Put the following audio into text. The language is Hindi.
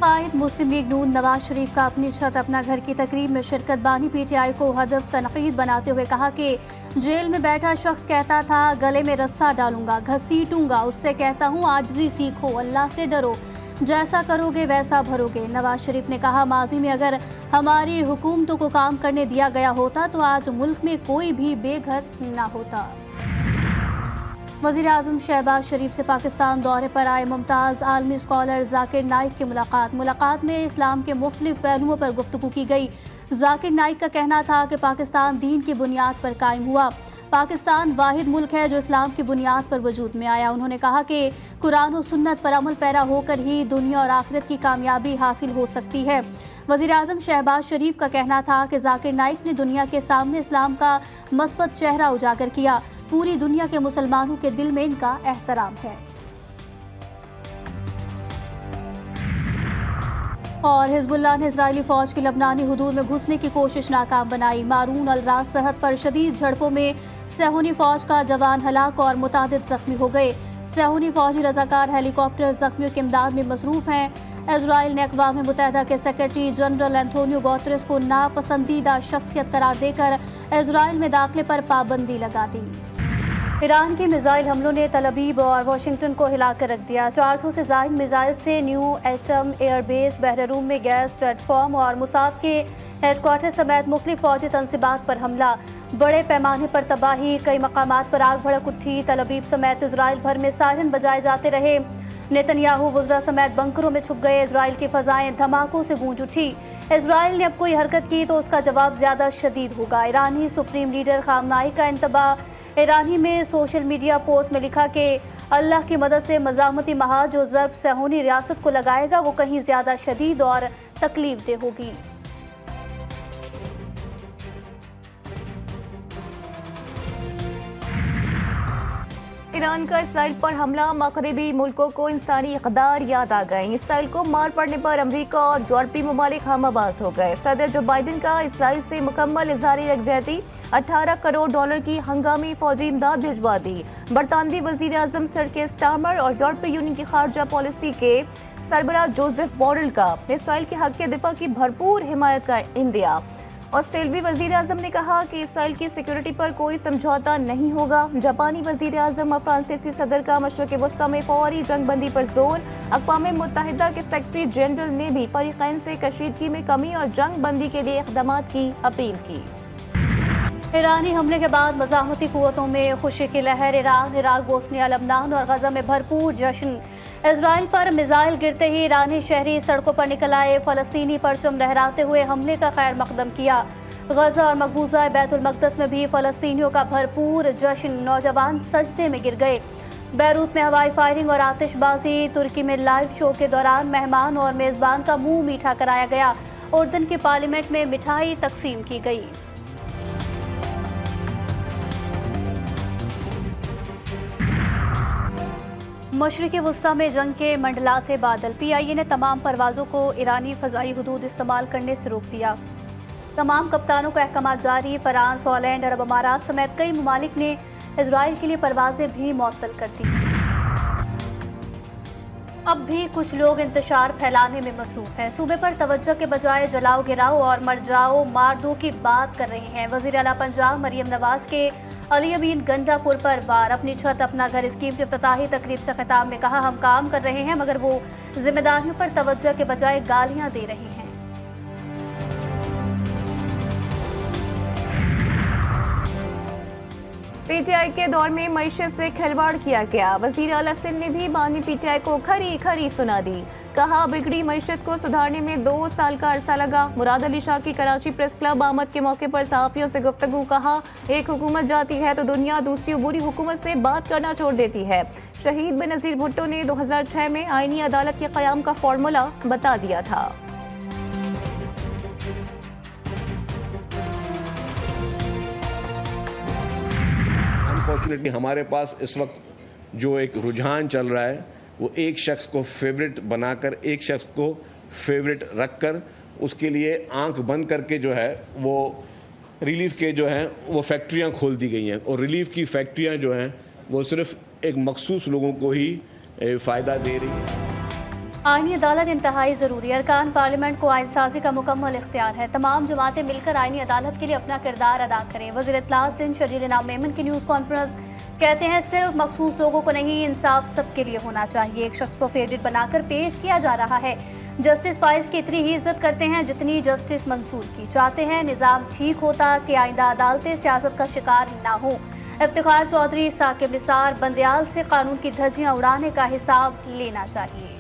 कायद मुस्लिम लीग नून नवाज शरीफ का अपनी छत अपना घर की तकरीब में शिरकत बानी पीटीआई को हदफ तनकीद बनाते हुए कहा कि जेल में बैठा शख्स कहता था गले में रस्सा डालूंगा, घसीटूंगा, उससे कहता हूँ आजिज़ी सीखो, अल्लाह से डरो, जैसा करोगे वैसा भरोगे। नवाज शरीफ ने कहा माजी में अगर हमारी हुकूमतों को काम करने दिया गया होता तो आज मुल्क में कोई भी बेघर न होता। वज़ीर आज़म शहबाज शरीफ से पाकिस्तान दौरे पर आए मुमताज़ आलमी स्कॉलर जाकिर नाइक की मुलाकात में इस्लाम के मुख्तलिफ पहलुओं पर गुफ्तगू की गई। जाकिर नाइक का कहना था कि पाकिस्तान दीन की बुनियाद पर कायम हुआ। पाकिस्तान वाहिद मुल्क है जो इस्लाम की बुनियाद पर वजूद में आया। उन्होंने कहा कि कुरान और सुन्नत पर अमल पैरा होकर ही दुनिया और आखिरत की कामयाबी हासिल हो सकती है। वज़ीर आज़म शहबाज शरीफ का कहना था कि जाकिर नाइक ने दुनिया के सामने इस्लाम का मस्बत चेहरा उजागर किया। पूरी दुनिया के मुसलमानों के दिल में इनका एहतराम है। और हिजबुल्लाह ने इजरायली फौज की लबनानी हुदूद में घुसने की कोशिश नाकाम बनाई। मारून अल रास सरहद पर शदीद झड़पों में सहूनी फौज का जवान हलाक और मुतादिद जख्मी हो गए। सहूनी फौजी रजाकार हेलीकॉप्टर जख्मियों की इमदाद में मसरूफ हैं। इजराइल ने अक़वाम मुत्तहिदा के सेक्रेटरी जनरल एंटोनियो गुतेरेस को नापसंदीदा शख्सियत करार देकर इजराइल में दाखिले पर पाबंदी लगा दी। ईरान के मिसाइल हमलों ने तल अबीब और वाशिंगटन को हिलाकर रख दिया। 400 से ज़ायद मिसाइल से न्यू एटम एयरबेस, बहररूम में गैस प्लेटफॉर्म और मुसाद के हेडक्वार्टर समेत मुख्तलिफ फौजी तनसीबात पर हमला। बड़े पैमाने पर तबाही, कई मकामात पर आग भड़क उठी। तल अबीब समेत इजराइल भर में सायरन बजाए जाते रहे। नेतन्याहू वज़रा समेत बंकरों में छुप गए। इजराइल की फ़ज़ाएं धमाकों से गूंज उठी। इजराइल ने अब कोई हरकत की तो उसका जवाब ज़्यादा शदीद होगा। ईरानी सुप्रीम लीडर खामनाई का इंतबाह। ईरानी में सोशल मीडिया पोस्ट में लिखा कि अल्लाह की मदद से मज़ामती महाज जो ज़र्ब सहूनी रियासत को लगाएगा वो कहीं ज़्यादा शदीद और तकलीफदेह होगी। ईरान का इसराइल पर हमला, मगरबी मुल्कों को इंसानी इक़दार याद आ गए। इसराइल को मार पड़ने पर अमरीका और यूरोपीय ममालिक हम आवाज़ हो गए। सदर जो बाइडन का इसराइल से मुकम्मल इज़हारी यकजहती, 18 करोड़ डॉलर की हंगामी फौजी इमदाद भिजवा दी। बरतानवी वज़ीर आज़म सर के स्टारमर और यूरोपीय यूनियन की खारजा पॉलिसी के सरबराह जोसेफ बोरेल का इसराइल के हक़ के दिफा की भरपूर हिमायत का इंदिया। ऑस्ट्रेलियाई वज़ीर आज़म ने कहा कि इसराइल की सिक्योरिटी पर कोई समझौता नहीं होगा। जापानी वज़ीर आज़म और फ्रांसीसी सदर का मशरक़ वस्ता में फौरी जंग बंदी पर जोर। अक़वाम मुत्तहिदा के सेक्रेटरी जनरल ने भी फरीक़ैन से कशीदगी में कमी और जंग बंदी के लिए इक़दामात की अपील की। ईरानी हमले के बाद मज़ाहमती क़ुव्वतों में खुशी की लहर। ईरान, इराक, बोस्निया, लबनान और गज़ा में भरपूर जश्न। इजराइल पर मिसाइल गिरते ही ईरानी शहरी सड़कों पर निकल आए। फ़लस्तीनी परचम लहराते हुए हमले का खैर मकदम किया। गज़ा और मकबूजा बैतुल मक़दस में भी फ़लस्तीनियों का भरपूर जश्न। नौजवान सजदे में गिर गए। बैरूत में हवाई फायरिंग और आतिशबाजी। तुर्की में लाइव शो के दौरान मेहमान और मेज़बान का मुँह मीठा कराया गया। उर्दन की पार्लियामेंट में मिठाई तकसीम की गई। मशरिक़ी वस्ता में जंग के मंडलाते बादल। PIA ने तमाम परवाज़ों को ईरानी फ़ज़ाई हुदूद इस्तेमाल करने से रोक दिया। तमाम कप्तानों का अहकाम जारी। फ्रांस, हॉलैंड, अरब अमारात समेत कई ममालिक ने इजराइल के लिए परवाज़ें भी मुअत्तल कर दी। अब भी कुछ लोग इंतशार फैलाने में मसरूफ़ हैं। सूबे पर तवज्जो के बजाय जलाओ गिराओ और मर जाओ मार दो की बात कर रहे हैं। वज़ीर आला पंजाब मरियम नवाज के अली अमीन गंडापुर पर वार। अपनी छत अपना घर स्कीम की इफ्तिताही तकरीब से खिताब में कहा हम काम कर रहे हैं मगर वो जिम्मेदारियों पर तवज्जो के बजाय गालियां दे रहे हैं। PTI के दौर में मईशत से खिलवाड़ किया गया। वज़ीर आला सिंध ने भी बानी PTI को खरी खरी सुना दी। कहा बिगड़ी मईशत को सुधारने में 2 साल का अरसा लगा। मुराद अली शाह की कराची प्रेस क्लब आमद के मौके पर सहाफ़ियों से गुफ्तगू। कहा एक हुकूमत जाती है तो दुनिया दूसरी बुरी हुकूमत से बात करना छोड़ देती है। शहीद बेनज़ीर भुट्टो ने 2006 में आईनी अदालत के क़याम का फॉर्मूला बता दिया था। अनफॉर्चुनेटली हमारे पास इस वक्त जो एक रुझान चल रहा है वो एक शख्स को फेवरेट बनाकर, एक शख्स को फेवरेट रखकर उसके लिए आंख बंद करके जो है वो रिलीफ के जो हैं वो फैक्ट्रियां खोल दी गई हैं। और रिलीफ की फैक्ट्रियां जो हैं वो सिर्फ एक मखसूस लोगों को ही फ़ायदा दे रही हैं। आईनी अदालत इंतहाई ज़रूरी। अरकान पार्लियामेंट को आइन साजी का मुकम्मल इख्तियार है। तमाम जमातें मिलकर आईनी अदालत के लिए अपना किरदार अदा करें। वज़ीर इत्तलात सिंध शर्जील इनाम मेमन की न्यूज़ कॉन्फ्रेंस कहते हैं सिर्फ मखसूस लोगों को नहीं, इंसाफ सबके लिए होना चाहिए। एक शख्स को फेवरेट बनाकर पेश किया जा रहा है। जस्टिस फाइज की इतनी ही इज्जत करते हैं जितनी जस्टिस मंसूर की। चाहते हैं निज़ाम ठीक होता कि आइंदा अदालतें सियासत का शिकार ना हो। इफ्तिखार चौधरी, साकिब निसार, बंदयाल से कानून की धज्जियां उड़ाने का हिसाब लेना चाहिए।